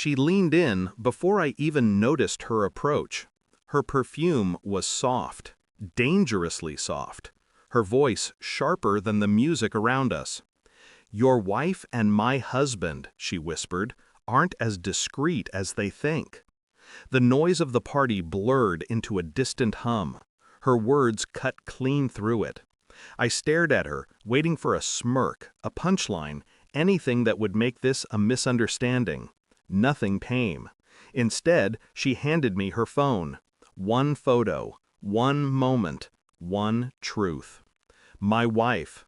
She leaned in before I even noticed her approach. Her perfume was soft, dangerously soft. Her voice sharper than the music around us. "Your wife and my husband," she whispered, "aren't as discreet as they think." The noise of the party blurred into a distant hum. Her words cut clean through it. I stared at her, waiting for a smirk, a punchline, anything that would make this a misunderstanding. Nothing came. Instead, she handed me her phone. One photo, one moment, one truth. My wife.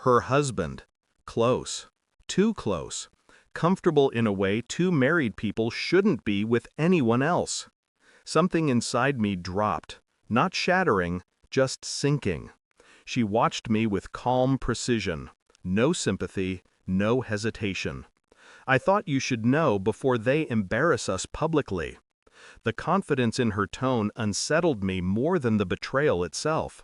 Her husband. Close. Too close. Comfortable in a way two married people shouldn't be with anyone else. Something inside me dropped, not shattering, just sinking. She watched me with calm precision. No sympathy, no hesitation. "I thought you should know before they embarrass us publicly." The confidence in her tone unsettled me more than the betrayal itself.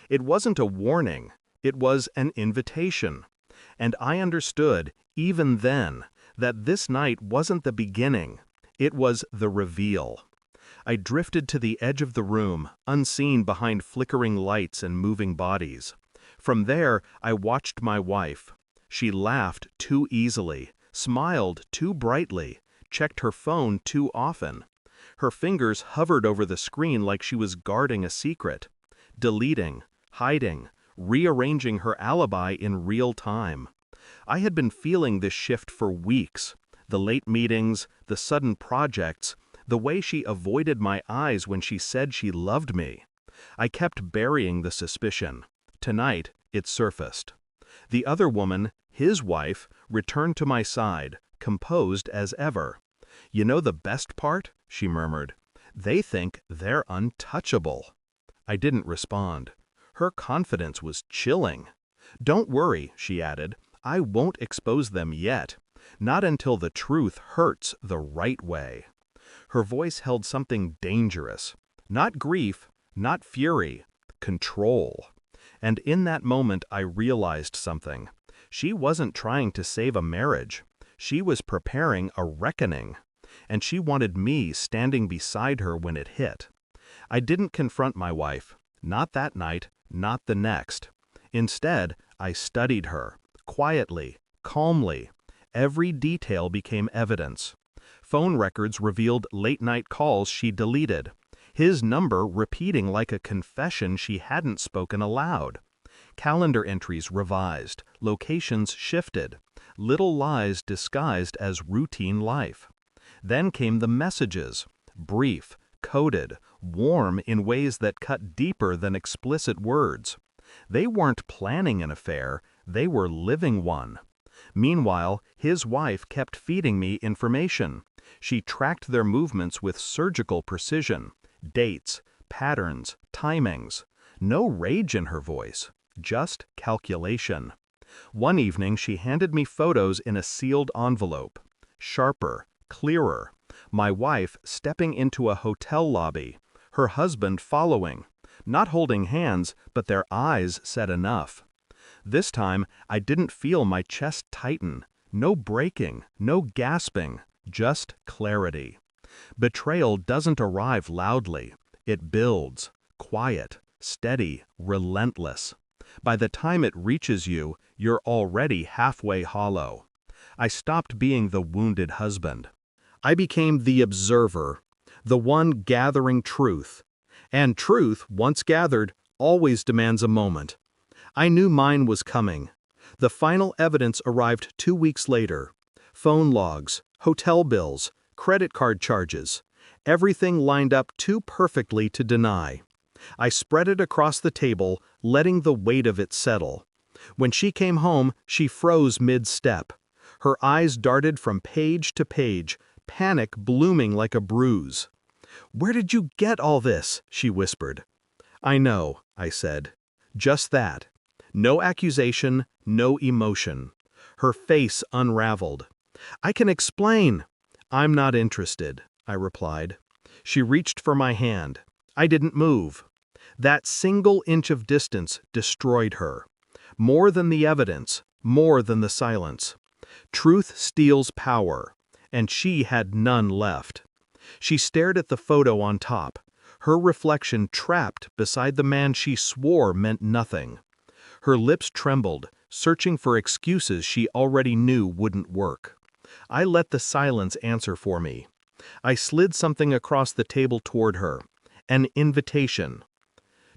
It wasn't a warning, it was an invitation. And I understood, even then, that this night wasn't the beginning, it was the reveal. I drifted to the edge of the room, unseen behind flickering lights and moving bodies. From there, I watched my wife. She laughed too easily, smiled too brightly, checked her phone too often. Her fingers hovered over the screen like she was guarding a secret, deleting, hiding, rearranging her alibi in real time. I had been feeling this shift for weeks. The late meetings, the sudden projects, the way she avoided my eyes when she said she loved me. I kept burying the suspicion. Tonight, it surfaced. The other woman, his wife, returned to my side, composed as ever. "You know the best part?" she murmured. "They think they're untouchable." I didn't respond. Her confidence was chilling. "Don't worry," she added. "I won't expose them yet. Not until the truth hurts the right way." Her voice held something dangerous. Not grief, not fury, control. And in that moment I realized something. She wasn't trying to save a marriage. She was preparing a reckoning. And she wanted me standing beside her when it hit. I didn't confront my wife. Not that night, not the next. Instead, I studied her, quietly, calmly. Every detail became evidence. Phone records revealed late-night calls she deleted. His number repeating like a confession she hadn't spoken aloud. Calendar entries revised, locations shifted. Little lies disguised as routine life. Then came the messages, brief, coded, warm in ways that cut deeper than explicit words. They weren't planning an affair, they were living one. Meanwhile, his wife kept feeding me information. She tracked their movements with surgical precision. Dates, patterns, timings. No rage in her voice, just calculation. One evening she handed me photos in a sealed envelope. Sharper, clearer. My wife stepping into a hotel lobby. Her husband following. Not holding hands, but their eyes said enough. This time, I didn't feel my chest tighten. No breaking, no gasping, just clarity. Betrayal doesn't arrive loudly. It builds, quiet, steady, relentless. By the time it reaches you, you're already halfway hollow. I stopped being the wounded husband. I became the observer, the one gathering truth. And truth, once gathered, always demands a moment. I knew mine was coming. The final evidence arrived 2 weeks later. Phone logs, hotel bills, credit card charges. Everything lined up too perfectly to deny. I spread it across the table, letting the weight of it settle. When she came home, she froze mid-step. Her eyes darted from page to page, panic blooming like a bruise. "Where did you get all this?" she whispered. "I know," I said. Just that. No accusation, no emotion. Her face unraveled. "I can explain." "I'm not interested," I replied. She reached for my hand. I didn't move. That single inch of distance destroyed her. More than the evidence, more than the silence. Truth steals power, and she had none left. She stared at the photo on top, her reflection trapped beside the man she swore meant nothing. Her lips trembled, searching for excuses she already knew wouldn't work. I let the silence answer for me. I slid something across the table toward her. An invitation.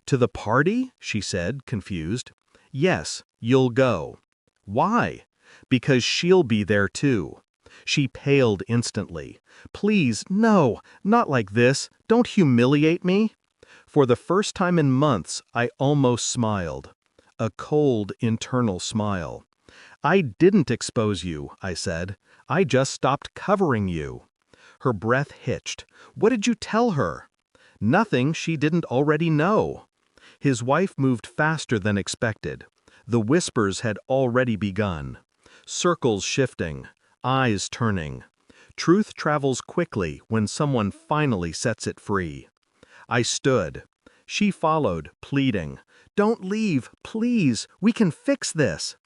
"To the party?" she said, confused. "Yes, you'll go." "Why?" "Because she'll be there too." She paled instantly. "Please, no, not like this. Don't humiliate me." For the first time in months, I almost smiled. A cold, internal smile. "I didn't expose you," I said. "I just stopped covering you." Her breath hitched. "What did you tell her?" "Nothing she didn't already know." His wife moved faster than expected. The whispers had already begun. Circles shifting, eyes turning. Truth travels quickly when someone finally sets it free. I stood. She followed, pleading. "Don't leave, please. We can fix this."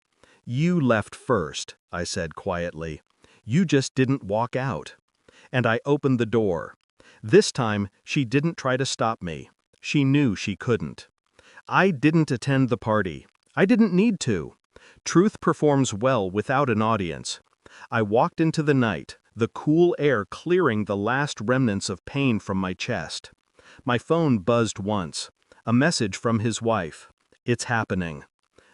"You left first," I said quietly. "You just didn't walk out." And I opened the door. This time, she didn't try to stop me. She knew she couldn't. I didn't attend the party. I didn't need to. Truth performs well without an audience. I walked into the night, the cool air clearing the last remnants of pain from my chest. My phone buzzed once. A message from his wife. "It's happening."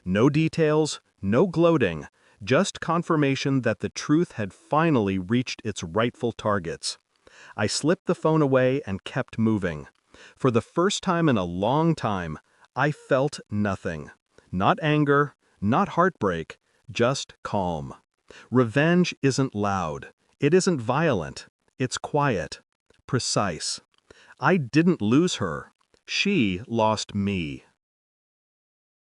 No details, no gloating, just confirmation that the truth had finally reached its rightful targets. I slipped the phone away and kept moving. For the first time in a long time, I felt nothing. Not anger, not heartbreak, just calm. Revenge isn't loud. It isn't violent. It's quiet. Precise. I didn't lose her. She lost me.